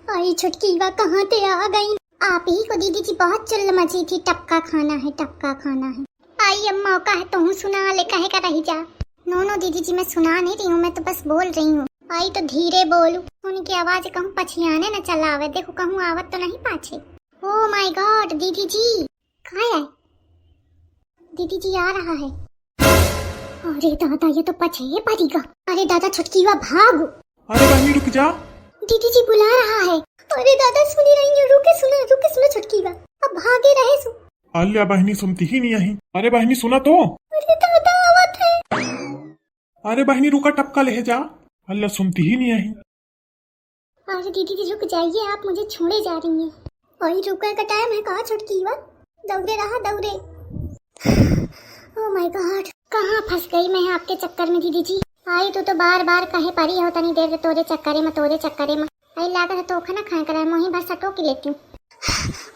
आई छुटकीवा कहाँ ते आ गई। आप ही को दीदी जी बहुत चुल्ल मची थी, टपका खाना है, टपका खाना है। आई अब मौका है, तुम सुना ले, कहे का रही जा। नो नो दीदी जी, मैं सुना नहीं रही हूँ, मैं तो बस बोल रही हूँ। आई तो धीरे बोलू, उनकी आवाज कहूँ पछियाने न चला आवे, देखो कहूँ आवत तो नहीं पाछे। ओ माय गॉड दीदी जी, कहाँ है दीदी जी? आ रहा है। अरे दादा ये तो पछे पड़ेगा। अरे दादा छुटकीवा भाग। अरे बहनी रुक जा, दीदी जी बुला रहा है। अरे दादा सुनी रही हूँ, रुके सुनो छुटकीवा, अब भागे रहे सु। अल्लाह बहनी सुनती ही नहीं आई। अरे बहनी सुना तो। अरे दादा आवत है। अरे बहनी रुका, टपका ले जा। अल्लाह सुनती ही नहीं आई। अरे दीदी जी रुक जाइए, आप मुझे छोड़े जा रही हैं। वही रुकने का टाइम है कहाँ छुटकीवा? दौड़े रहा दौड़े। ओह माय गॉड, कहाँ फंस गई मैं आपके चक्कर में दीदी जी। आई तो बार बार कहे परी हो तनी देर तोरे चक्करे में आई लागत है तो खाना खाए कर मोही भर सटोक लेती हूँ।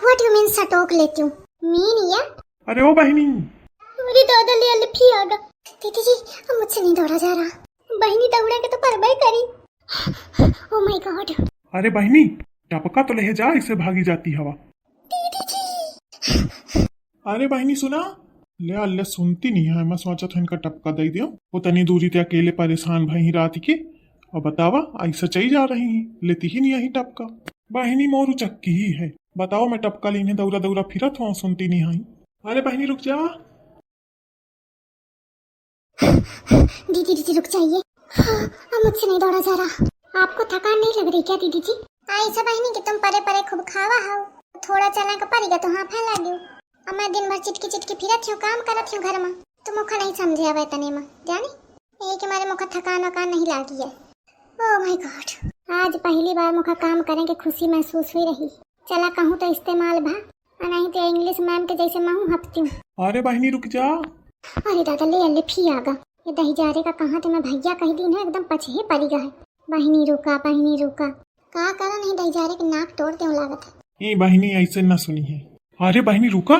व्हाट यू मीन सटोक लेती हूँ? मीन या? अरे ओ बहनी। अरे दादा ले अल्फी आ गया। दीदी जी अब मुझसे नहीं दौड़ा जा रहा। बहनी दौड़ा के तो परबई करी। Oh my God. अरे बहनी टपका तो ले जा, इसे भागी जाती हवा। दीदी जी। अरे बहनी सुना ले, अल्लाह सुनती नहीं है। मैं सोचा था इनका टपका दे दियो, वो तनी दूरी ते अकेले परेशान भई रात की। और बतावा ऐसा चई जा रही है, लेती ही नहीं आई टपका। बहनी मोरू चक्की ही है, बताओ मैं टपका लेने दौरा दौरा फिरत हूँ, सुनती नहीं आई। अरे बहनी रुक जा। दीदी जी रुक जाइए, अब मुझसे नहीं दौड़ा जा रहा। आपको थकान नहीं लग रही क्या दीदी जी? ऐसा बहनी कि तुम परे परे खूब खावा हो, थोड़ा चलना का पड़ेगा तो हाँ फैला दियो। अब मैं दिन भर चिटकी चिटकी फिरत हूँ, काम करत हूँ घर में, तो मुखा नहीं समझे आवे तने में जानी यही के मारे मुखा थकान वकान नहीं लागी है। ओह माय गॉड, आज पहली बार मुखा काम करने की खुशी महसूस हुई रही। चला कहूँ तो इस्तेमाल भा, नहीं तो इंग्लिश मैम के जैसे मैं हूँ हफ्ती हूँ। अरे बहनी रुक जा। अरे दादा ले अल्ले फी आगा, ये दही जारे का कहाँ तो मैं भैया कह दी ना, एकदम पछे पड़ेगा है। बहनी रुका का करा नहीं, दही जारे के नाक तोड़ते हूँ लागत है। ये बहनी ऐसे न सुनी है। अरे बहनी रुका।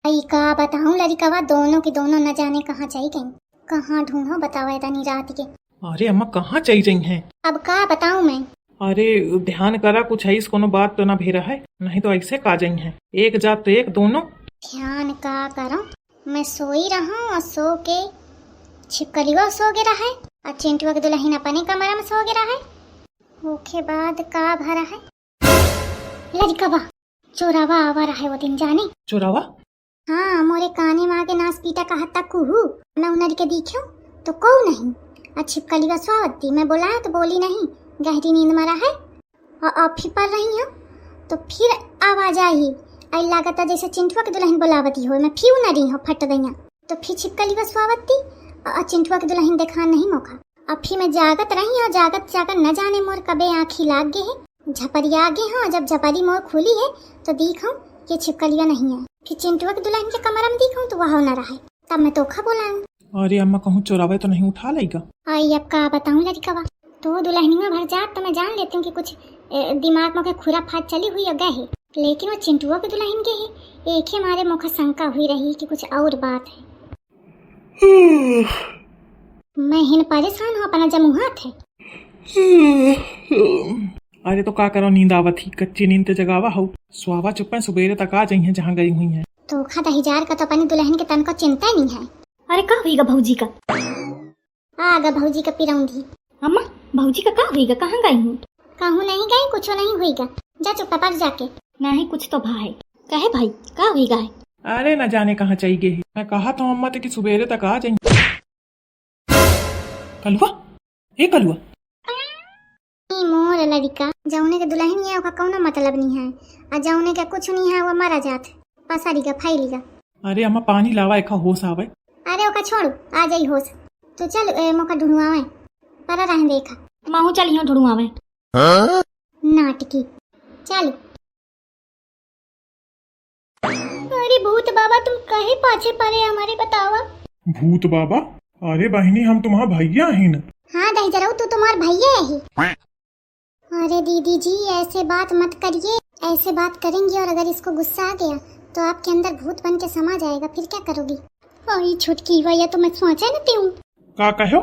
आई का बताऊं लड़िकावा, दोनों की दोनों न जाने कहाँ चली गई, कहाँ ढूंढो बताओ इतनी रात के। अरे अम्मा कहाँ चली गई हैं? अब का बताऊं मैं? अरे ध्यान करा कुछ है, कोनो बात तो ना भेरा है, नहीं तो ऐसे का जाई हैं, एक जात तो एक दोनों। ध्यान का करो, मैं सोई रहा और सो के छिपकलिवा सो गे रहा है और चिंटुआ के दुल्हन अपने कमरा में सो गे रहा है। ओके बाद का भरा है लड़िकावा, चोरावा आवा रहा है वो दिन जाने। चोरावा? हाँ मोरे काने में आके नास पीटा कहा तक कुहू, मैं उनर के दिखो तो को नहीं। और छिपकलिवा स्वावती, मैं बोला तो बोली नहीं, गहरी नींद में रहा है और आप ही पढ़ रही हो तो फिर आवाज आई। आई लागत जैसे चिंटुआ के दुल्हन बोलावती हो, मैं फिर न रही हो फट गई तो फिर छिपकलिवा स्वावती और चिंटुआ के दुल्हन देखा नहीं मौका। अब फिर मैं जागत रही और जागत न जाने मोर कबे आँखी लाग गए है, झपरी आगे हो। जब झपरी मोर खुली है तो दिखाऊं ये छिपकलिया नहीं है, फिर चिंटुआ के दुल्हन के कमरा में दिखाऊं तो वहाँ न रहा है, तब मैं तोखा बोलाऊं। अरे अम्मा कहूँ चोरावे तो नहीं उठा लेगा? आई अब का बताऊं लड़िकावा, तो दुल्हनी में भर जात तो मैं जान लेती हूँ कि कुछ दिमाग में खुरा फाट चली हुई है गए, लेकिन वो चिंटुआ के दुल्हन के है, एक ही हमारे मुख शंका हुई रही कि कुछ और बात है। मैं हिन परेशान हूँ, अपना जमुहात है। अरे तो का करो, नींद आवत ही, कच्ची नींद ते जगावा हो, सुहावा चुप्पे सुबेरे तक आ जाई हैं जहाँ गई हुई हैं। तो खा दहीजार का तो अपनी दुल्हन के तन को चिंता ही नहीं है। अरे का हुईगा भौजी का? आगा भौजी का पिरौंधी। अम्मा भौजी का का हुईगा, कहाँ गई हूँ? कहूँ नहीं गई, कुछ नहीं हुईगा, जा चुप पर जाके। नहीं कुछ तो भा है, कहे भाई का हुईगा है? अरे न जाने कहाँ चली गई है, मैं कहा था अम्मा ते कि सुबेरे तक आ जाई। कलुआ ए कलुआ, मोर लड़का जौने के दुल्हन है, कौनो मतलब नहीं है, और जौने के कुछ नहीं है वो मारा जात पसारीगा फैलीगा। अरे अम्मा पानी लावा, एक होश आवे। अरे ओका छोड़ू, आ जाई होश तो चल मौका ढूंढवावे पर रह देखा। माहू चल यहाँ ढूंढवावे। नाटकी चलो। अरे भूत बाबा तुम कहे पाछे पड़े हमारे, बतावा। भूत बाबा? अरे बहनी हम तुम्हारा भैया हैं ना। हाँ दही जरा तू तुम्हारा भैया है। अरे दीदी जी ऐसे बात मत करिए, ऐसे बात करेंगे और अगर इसको गुस्सा आ गया तो आपके अंदर भूत बन के समा जाएगा, फिर क्या करोगी? छुटकी भैया तो मैं सोचा न हूँ। का कहो?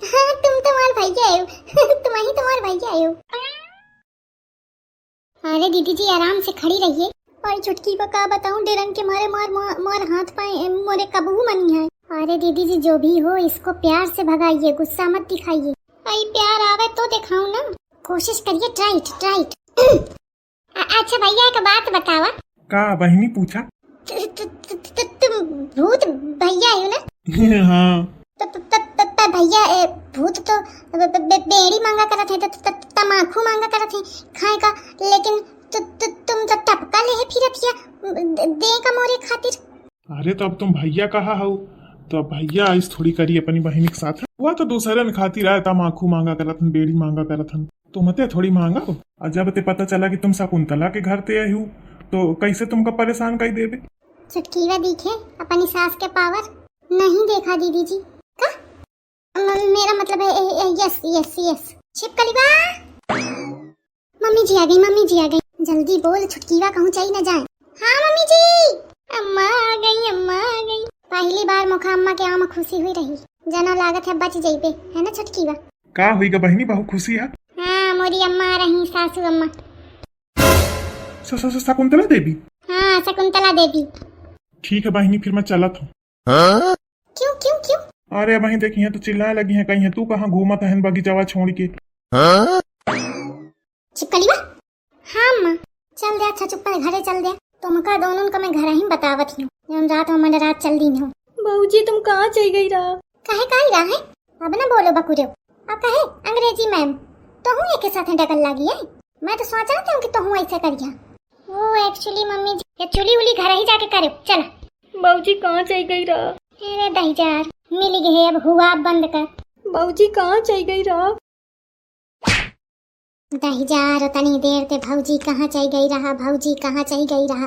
हाँ तुम तुम्हार भैया आयो तुम्हार भैया आयो। अरे दीदी जी आराम से खड़ी रहिए। और छुटकी को का बताऊं, डेरन के मारे मार हाथ पाए मोरे कबू मनी है। अरे दीदी जी जो भी हो, इसको प्यार से भगाइए, गुस्सा मत दिखाइए। आई प्यार आवे तो दिखाऊं ना, कोशिश करिए, ट्राइट। अच्छा भैया एक बात बतावा। का बहनी पूछा? तुम भूत भैया आयो ना? हाँ भैया भूत तो बेड़ी मांगा करत है, तमाकू मांगा करत है खाए का, लेकिन तुम तो टपका ले फिरत हिया दे का मोरे खातिर। अरे तो अब तुम भैया कहा हो, तो अब भैया इस थोड़ी करी अपनी बहनी के साथ। हुआ तो दूसरे खातिर आया, तमाकू मांगा करत हन, बेड़ी मांगा करत हन, तो मते थोड़ी मांगा हो। और जब ते पता चला कि तुम शकुंतला के घर ते आई हो, तो कैसे तुमको परेशान कर देवे? चुटकीवा दिखे अपनी सास के पावर नहीं देखा दीदी जी का? मेरा मतलब है यस छिपकलीवा। मम्मी जी आ गई, जल्दी बोल छुटकीवा कहूँ चाहिए न जाए। हाँ मम्मी जी, अम्मा आ गई। पहली बार मुखा अम्मा के आम खुशी हुई रही, जना लागत है बच जाइबे, है ना छुटकीवा? का हुई गा बहनी, बहुत खुशी है। हाँ मोरी अम्मा आ रही, सासू अम्मा। शकुंतला देवी? हाँ शकुंतला देवी। ठीक है बहनी, फिर मैं चलत हूँ। क्यों? अरे वहीं देखी है तो चिल्लाने लगी है, कहीं है तू कहाँ घूमत है बगीचावा छोड़ के? छिपकलीवा। हाँ अम्मा चल दे, अच्छा चुप कर घरे चल दे। तुमका दोनों का मैं घर ही बतावत हूँ, रात में रात चल दी हूँ। बहूजी तुम कहाँ चल गई रहा? काहे रहा है? अब ना बोलो बकुरे, अब कहे अंग्रेजी मैम तो हूँ एक साथ डगल लगी है। मैं तो सोच रहा था कि तो हूँ ऐसा करिया। वो एक्चुअली मम्मी जी ये चुली उली घर ही जाके करे। चला बहूजी कहाँ चल गई रहा? अरे दहीजार मिल गए, अब हुआ बंद कर। बहूजी कहाँ चल गई रहा? दहीजार तनी देर ते भौजी कहाँ चल गई रहा, भौजी कहाँ चल गई रहा।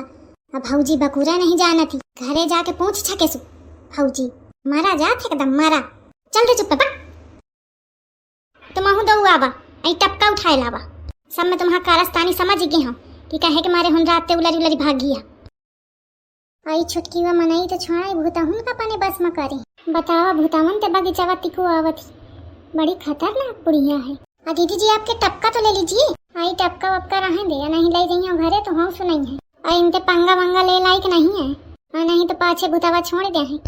अब भौजी बकुरा नहीं जाना थी, घरे जाके पूछ छके सु भौजी मारा जात एकदम मारा। चल रे चुप पा तुम दो आवा आई टपका उठाए लावा। सब में तुम्हारा कारस्तानी समझ गई हूँ कि कहे के मारे हुन रात ते उलरी भाग गया। आई छुटकी वा मनाई तो छोड़ा भूताहुन का पानी बस में करे। बतावा भूतावन ते बगीचावा तिको आवत, बड़ी खतरनाक बुढ़िया है। दीदी जी आपके टपका तो ले लीजिए। आई टपका वपका रहें दे, नहीं ले जाइए घरे तो हम सुनाई है। और इनते पंगा वंगा ले लायक नहीं है, और नहीं तो पाछे भूतावा छोड़ दे है।